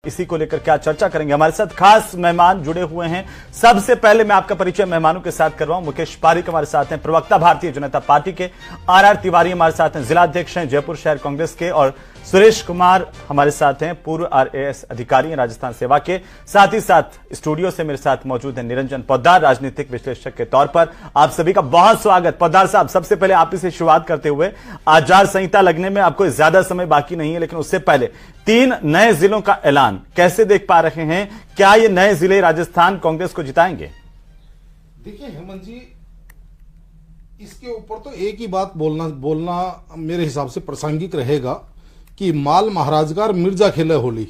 इसी को लेकर क्या चर्चा करेंगे। हमारे साथ खास मेहमान जुड़े हुए हैं। सबसे पहले मैं आपका परिचय मेहमानों के साथ करवाऊं। मुकेश पारिक हमारे साथ हैं, प्रवक्ता भारतीय जनता पार्टी के। आर तिवारी हमारे साथ हैं, जिला अध्यक्ष हैं जयपुर शहर कांग्रेस के। और सुरेश कुमार हमारे साथ हैं, पूर्व RAS अधिकारी हैं राजस्थान सेवा के। साथ ही साथ स्टूडियो से मेरे साथ मौजूद हैं निरंजन पोद्दार, राजनीतिक विश्लेषक के तौर पर। आप सभी का बहुत स्वागत। पोद्दार साहब, सबसे पहले आप इसे शुरुआत करते हुए, आचार संहिता लगने में आपको ज्यादा समय बाकी नहीं है, लेकिन उससे पहले 3 नए जिलों का ऐलान कैसे देख पा रहे हैं? क्या ये नए जिले राजस्थान कांग्रेस को जिताएंगे? देखिए हेमंत जी, इसके ऊपर तो एक ही बात बोलना मेरे हिसाब से प्रासंगिक रहेगा कि माल महाराजगार मिर्जा खेले होली।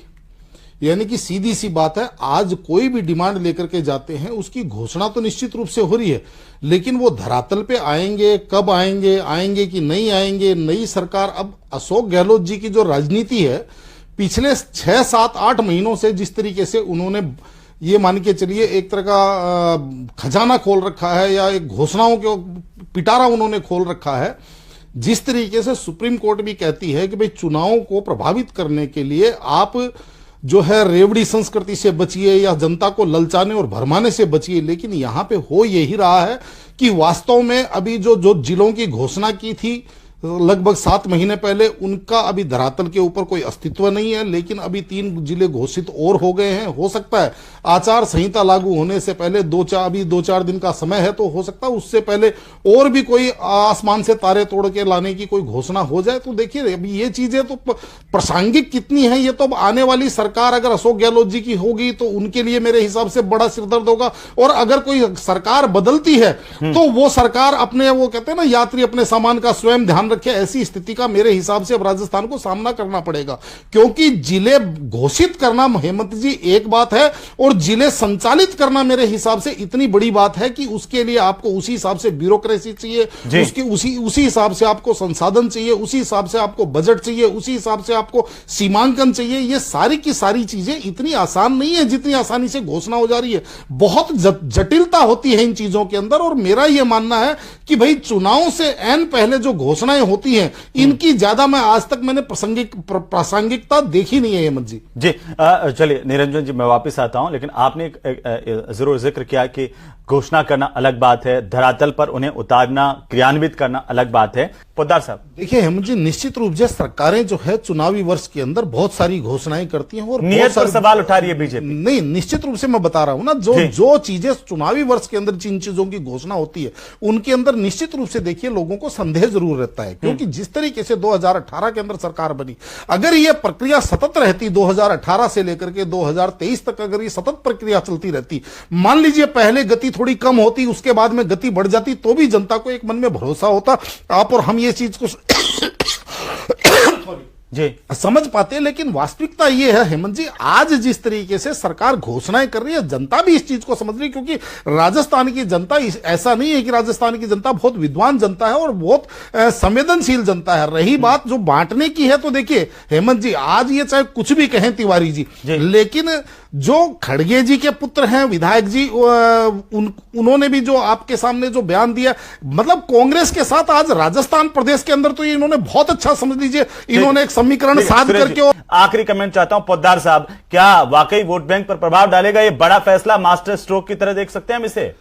यानी कि सीधी सी बात है, आज कोई भी डिमांड लेकर के जाते हैं, उसकी घोषणा तो निश्चित रूप से हो रही है, लेकिन वो धरातल पे आएंगे, कब आएंगे कि नहीं आएंगे। नई सरकार, अब अशोक गहलोत जी की जो राजनीति है पिछले 6, 7, 8 महीनों से, जिस तरीके से उन्होंने ये मान के चलिए एक तरह का खजाना खोल रखा है, या एक घोषणाओं के पिटारा उन्होंने खोल रखा है। जिस तरीके से सुप्रीम कोर्ट भी कहती है कि भाई चुनावों को प्रभावित करने के लिए आप जो है रेवड़ी संस्कृति से बचिए, या जनता को ललचाने और भरमाने से बचिए। लेकिन यहां पे हो यही रहा है कि वास्तव में अभी जो जिलों की घोषणा की थी लगभग 7 महीने पहले, उनका अभी धरातल के ऊपर कोई अस्तित्व नहीं है। लेकिन अभी 3 जिले घोषित और हो गए हैं। हो सकता है आचार संहिता लागू होने से पहले 2-4 दिन का समय है, तो हो सकता है उससे पहले और भी कोई आसमान से तारे तोड़ के लाने की कोई घोषणा हो जाए। तो देखिए, अभी ये चीजें तो प्रासंगिक कितनी है, ये तो अब आने वाली सरकार अगर अशोक गहलोत जी की होगी तो उनके लिए मेरे हिसाब से बड़ा सिरदर्द होगा। और अगर कोई सरकार बदलती है तो वो सरकार अपने, वो कहते हैं ना, यात्री अपने सामान का स्वयं ध्यान रखे, ऐसी स्थिति का मेरे हिसाब से अब राजस्थान को सामना करना पड़ेगा। क्योंकि जिले घोषित करना हेमंत जी एक बात है, और जिले संचालित करना मेरे हिसाब से इतनी बड़ी बात है कि उसके लिए आपको उसी हिसाब से ब्यूरोक्रेसी चाहिए, उसकी उसी हिसाब से आपको संसाधन चाहिए, उसी हिसाब से आपको बजट चाहिए, उसी हिसाब से आपको सीमांकन चाहिए। ये सारी की सारी चीजें इतनी आसान नहीं है जितनी आसानी से घोषणा हो जा रही है। बहुत जटिलता होती है इन चीजों के अंदर। और मेरा यह मानना है कि भाई चुनाव से ऐन पहले जो घोषणाएं होती हैं, इनकी ज्यादा मैं आज तक मैंने प्रासंगिकता देखी नहीं है हेमंत जी। जी चलिए निरंजन जी, मैं वापस आता हूं, लेकिन आपने जरूर जिक्र किया कि घोषणा करना अलग बात है, धरातल पर उन्हें उतारना, क्रियान्वित करना अलग बात है। पोद्दार साहब, देखिए हेमंत जी, निश्चित रूप से सरकारें जो है चुनावी वर्ष के अंदर बहुत सारी घोषणाएं करती हैं, और नियत पर सवाल उठा रही है बीजेपी। नहीं, निश्चित रूप से मैं बता रहा हूं ना, जो चीजें चुनावी वर्ष के अंदर जिन चीजों की घोषणा होती है, उनके अंदर निश्चित रूप से देखिए लोगों को संदेह जरूर रहता है। क्योंकि जिस तरीके से 2018 के अंदर सरकार बनी, अगर यह प्रक्रिया सतत रहती, 2018 से लेकर के 2023 तक अगर ये सतत प्रक्रिया चलती रहती, मान लीजिए पहले गति थोड़ी कम होती, उसके बाद में गति बढ़ जाती, तो भी जनता को एक मन में भरोसा होता, आप और हम ये चीज को जी समझ पाते हैं। लेकिन वास्तविकता ये है हेमंत जी, आज जिस तरीके से सरकार घोषणाएं कर रही है, जनता भी इस चीज को समझ रही है। क्योंकि राजस्थान की जनता, ऐसा नहीं है कि राजस्थान की जनता बहुत विद्वान जनता है और बहुत संवेदनशील जनता है। रही बात जो बांटने की है, तो देखिए हेमंत जी, आज ये चाहे कुछ भी कहें तिवारी जी, लेकिन जो खड़गे जी के पुत्र हैं विधायक जी, उन्होंने भी जो आपके सामने जो बयान दिया, मतलब कांग्रेस के साथ आज राजस्थान प्रदेश के अंदर तो ये इन्होंने बहुत अच्छा, समझ लीजिए, इन्होंने एक समीकरण साध करके। आखिरी कमेंट चाहता हूं पोद्दार साहब, क्या वाकई वोट बैंक पर प्रभाव डालेगा ये बड़ा फैसला? मास्टर स्ट्रोक की तरह देख सकते हैं हम इसे?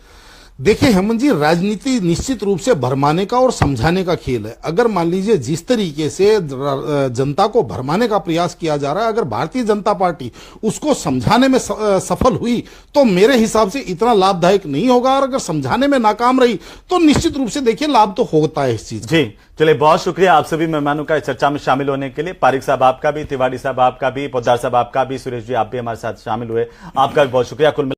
देखिए हेमंत जी, राजनीति निश्चित रूप से भरमाने का और समझाने का खेल है। अगर मान लीजिए जिस तरीके से जनता को भरमाने का प्रयास किया जा रहा है, अगर भारतीय जनता पार्टी उसको समझाने में सफल हुई तो मेरे हिसाब से इतना लाभदायक नहीं होगा। और अगर समझाने में नाकाम रही तो निश्चित रूप से देखिए लाभ तो होता है इस चीज। जी चलिए, बहुत शुक्रिया आप सभी मेहमानों का इस चर्चा में शामिल होने के लिए। पारिक साहब आपका भी, तिवारी साहब आपका भी, पोद्दार साहब आपका भी, सुरेश जी आप भी हमारे साथ शामिल हुए, आपका भी बहुत शुक्रिया। कुल